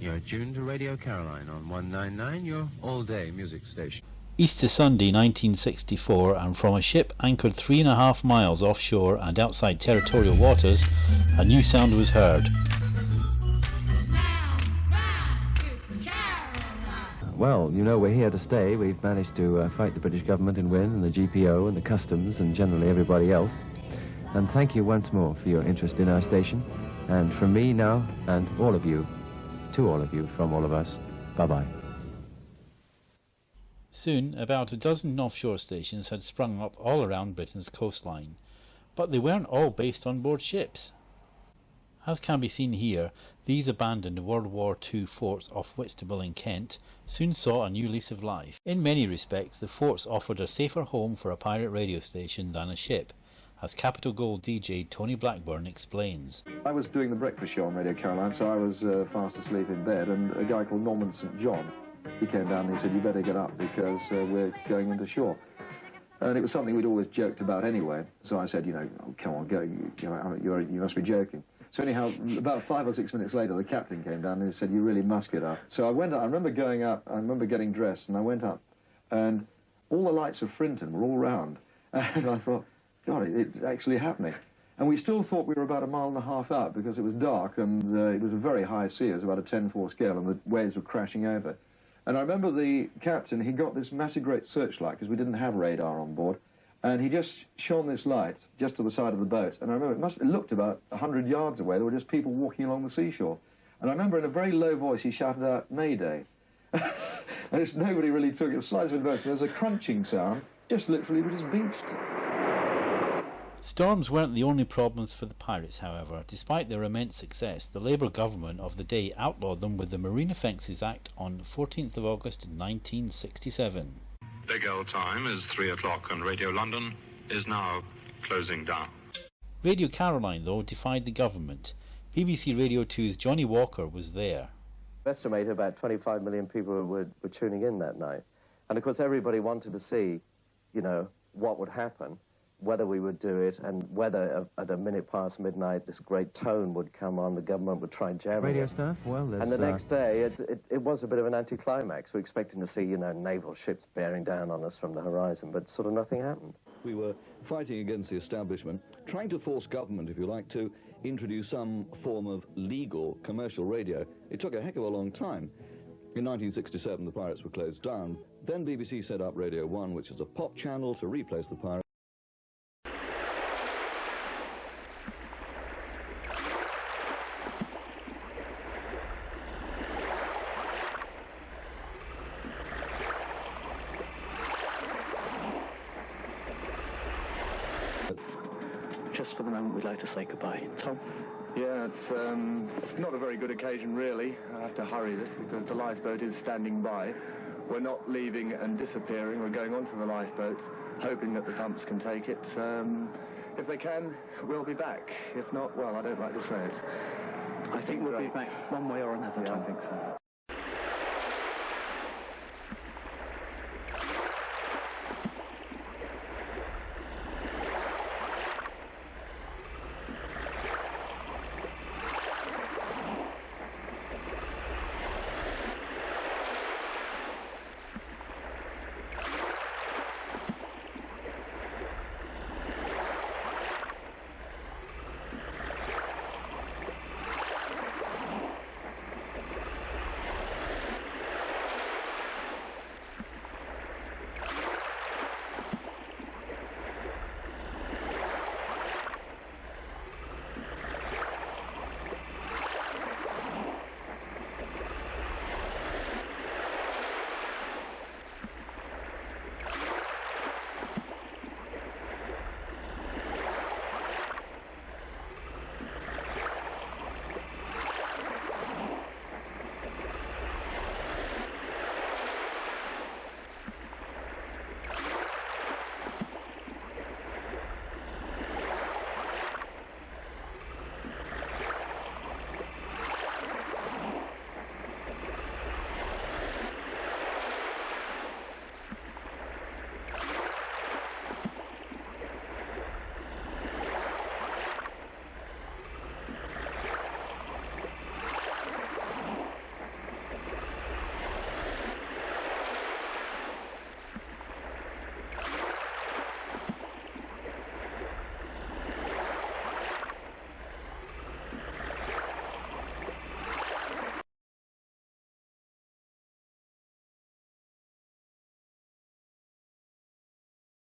You're tuned to Radio Caroline on 199, your all-day music station. Easter Sunday 1964, and from a ship anchored 3.5 miles offshore and outside territorial waters, a new sound was heard. Well, you know we're here to stay. We've managed to fight the British government and win, and the GPO and the customs and generally everybody else. And thank you once more for your interest in our station. And from me now, and all of you, to all of you, from all of us, bye-bye. Soon, about a dozen offshore stations had sprung up all around Britain's coastline, but they weren't all based on board ships. As can be seen here, these abandoned World War II forts off Whitstable in Kent soon saw a new lease of life. In many respects, the forts offered a safer home for a pirate radio station than a ship, as Capital Gold DJ Tony Blackburn explains. I was doing the breakfast show on Radio Caroline, so I was fast asleep in bed, and a guy called Norman St. John, he came down and he said, "You better get up because we're going into shore." And it was something we'd always joked about anyway, so I said, "Oh, come on, go, you must be joking." So anyhow, about 5 or 6 minutes later, the captain came down and he said, "You really must get up." So I went up. I remember going up, I remember getting dressed, and I went up, and all the lights of Frinton were all round, and I thought, God, it's actually happening. And we still thought we were about 1.5 miles out because it was dark, and it was a very high sea. It was about a 10-4 scale, and the waves were crashing over. And I remember the captain, he got this massive great searchlight, because we didn't have radar on board, and he just shone this light just to the side of the boat. And I remember it looked about 100 yards away. There were just people walking along the seashore. And I remember in a very low voice he shouted out, "Mayday." And nobody really took it. Slides of adversity. There's a crunching sound. Just literally, we just beached. Storms weren't the only problems for the pirates, however. Despite their immense success, the Labour government of the day outlawed them with the Marine Offences Act on 14th of August 1967. Big old time is 3 o'clock and Radio London is now closing down. Radio Caroline, though, defied the government. BBC Radio 2's Johnnie Walker was there. I estimate about 25 million people were tuning in that night. And of course everybody wanted to see, what would happen, whether we would do it, and whether at a minute past midnight this great tone would come on, the government would try jamming Radio it. staff? Well, and the next day, it was a bit of an anticlimax. We were expecting to see, naval ships bearing down on us from the horizon, but sort of nothing happened. We were fighting against the establishment, trying to force government, if you like, to introduce some form of legal commercial radio. It took a heck of a long time. In 1967, the Pirates were closed down. Then BBC set up Radio 1, which is a pop channel to replace the Pirates. Just for the moment, we'd like to say goodbye. Tom? Yeah, it's not a very good occasion, really. I have to hurry this because the lifeboat is standing by. We're not leaving and disappearing. We're going on to the lifeboats, hoping that the pumps can take it. If they can, we'll be back. If not, well, I don't like to say it. I think we'll be back one way or another, Tom. Yeah, I think so.